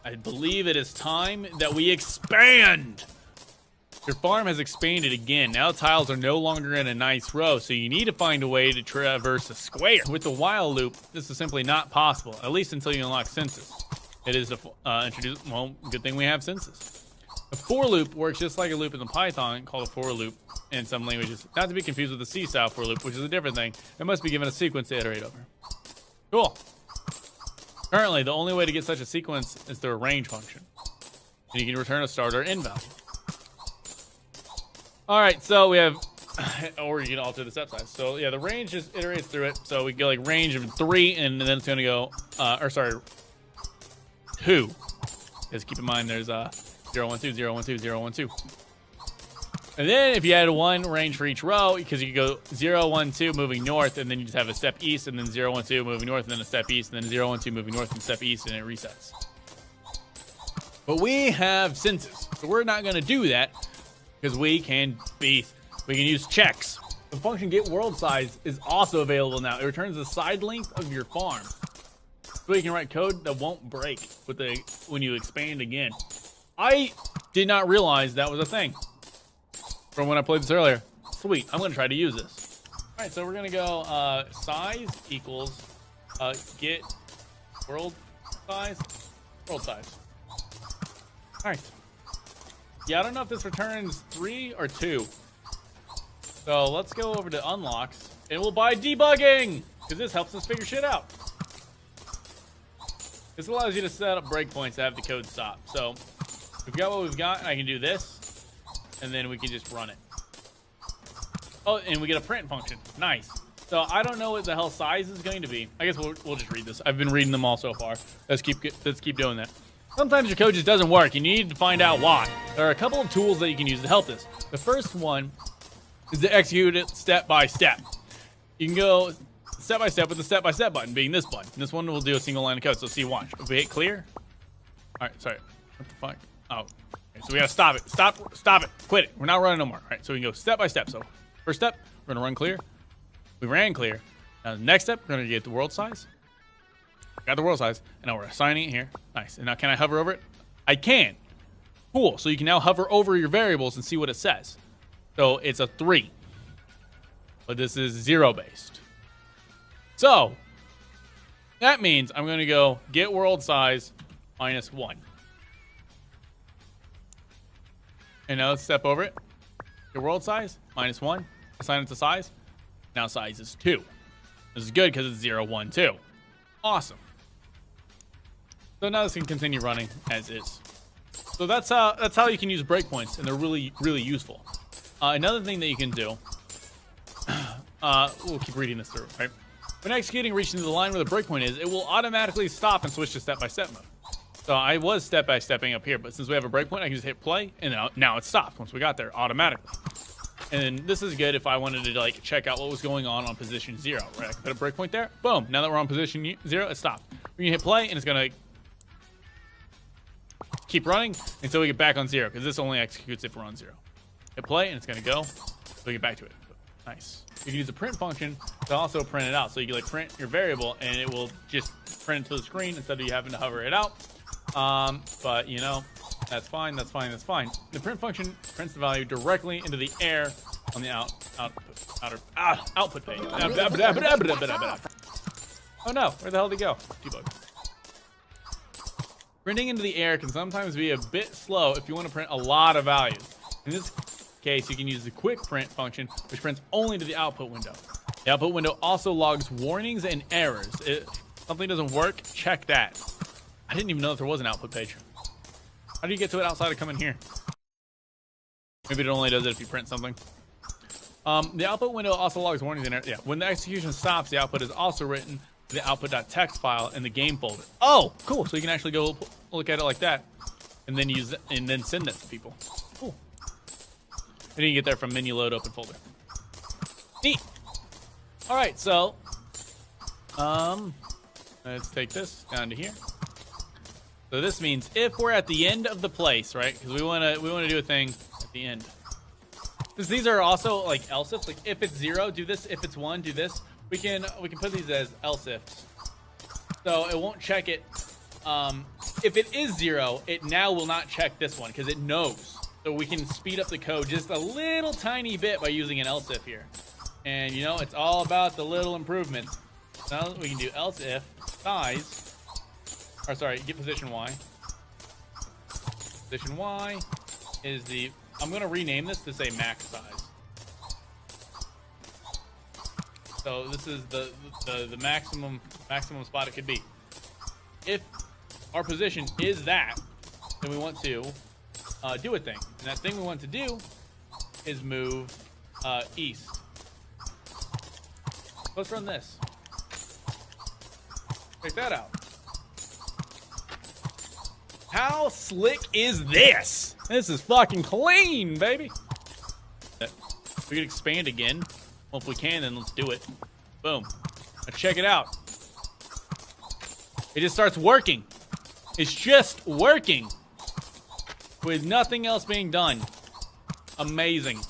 I believe it is time that we expand. Your farm has expanded again. Now tiles are no longer in a nice row, so you need to find a way to traverse a square. With the while loop, this is simply not possible, at least until you unlock census. It is introduced. Well, good thing we have census. The for loop works just like a loop in the Python called a for loop in some languages. Not to be confused with the C-style for loop, which is a different thing. It must be given a sequence to iterate over. Cool. Currently, the only way to get such a sequence is through a range function. And you can return a start or end value. All right, so we have, or you can alter the step size. So yeah, the range just iterates through it. So we go like range of 3, and then it's gonna go, 2. Just keep in mind there's 0, 1, 2, 0, 1, 2, 0, 1, 2. And then if you add 1 range for each row, because you go 0, 1, 2 moving north, and then you just have a step east, and then 0, 1, 2 moving north, and then a step east, and then 0, 1, 2 moving north, and a step east, and it resets. But we have census, so we're not gonna do that. Because we can use checks. The function get world size is also available now. It returns the side length of your farm. So you can write code that won't break when you expand again. I did not realize that was a thing from when I played this earlier. Sweet, I'm gonna try to use this. All right, so we're gonna go size equals get world size. All right. Yeah, I don't know if this returns 3 or 2. So let's go over to unlocks, and we'll buy debugging, because this helps us figure shit out. This allows you to set up breakpoints to have the code stop. So we've got what we've got. I can do this, and then we can just run it. Oh, and we get a print function. Nice. So I don't know what the hell size is going to be. I guess we'll just read this. I've been reading them all so far. Let's keep doing that. Sometimes your code just doesn't work, and you need to find out why. There are a couple of tools that you can use to help this. The first one is to execute it step by step. You can go step by step with the step by step button being this button. This one will do a single line of code, so see, watch. If we hit clear. All right, sorry. What the fuck? Oh, okay, so we gotta stop it. Stop it. Quit it. We're not running no more. All right, so we can go step by step. So first step, we're gonna run clear. We ran clear. Now the next step, we're gonna get the world size. Got the world size, and now we're assigning it here. Nice. And now can I hover over it? I can. Cool. So you can now hover over your variables and see what it says. So it's a 3. But this is 0 based. So that means I'm going to go get world size -1. And now let's step over it. Get world size -1. Assign it to size. Now size is 2. This is good because it's 0, 1, 2. Awesome. So now this can continue running as is. So that's how you can use breakpoints, and they're really, really useful. Another thing that you can do, we'll keep reading this through, right? When executing, reaching the line where the breakpoint is, it will automatically stop and switch to step-by-step mode. So I was step-by-stepping up here, but since we have a breakpoint, I can just hit play, and now it stopped once we got there automatically. And this is good if I wanted to like check out what was going on position 0, right? I can put a breakpoint there. Boom. Now that we're on position 0, it stopped. We can hit play, and it's gonna keep running until we get back on 0, because this only executes if we're on 0. Hit play, and it's gonna go. So we get back to it. Nice. You can use a print function to also print it out. So you can like print your variable, and it will just print it to the screen instead of you having to hover it out. But you know, that's fine. That's fine. That's fine. The print function prints the value directly into the air on the output page. Oh no! Where the hell did it go? Debug. Printing into the air can sometimes be a bit slow if you want to print a lot of values. In this case, you can use the quick print function, which prints only to the output window. The output window also logs warnings and errors. If something doesn't work, check that. I didn't even know that there was an output page. How do you get to it outside of coming here? Maybe it only does it if you print something. The output window also logs warnings and errors. Yeah, when the execution stops, the output is also written to the output.txt file in the game folder. Oh, cool. So you can actually go look at it like that, and then use it, and then send that to people. Cool. And you can get there from menu load open folder. Neat. All right, so let's take this down to here. So this means if we're at the end of the place, right? Because we wanna do a thing at the end. Because these are also like else ifs. Like if it's 0, do this. If it's 1, do this. We can put these as else ifs. So it won't check it if it is 0, it now will not check this one because it knows. So we can speed up the code just a little tiny bit by using an else if here. And you know, it's all about the little improvements. Now we can do else if size, or sorry, get position Y. Position Y is the, I'm going to rename this to say max size. So this is the maximum spot it could be. If our position is that, then we want to do a thing. And that thing we want to do is move east. Let's run this. Check that out. How slick is this? This is fucking clean, baby. We can expand again. Well, if we can, then let's do it. Boom. Now check it out. It just starts working. It's just working with nothing else being done. Amazing.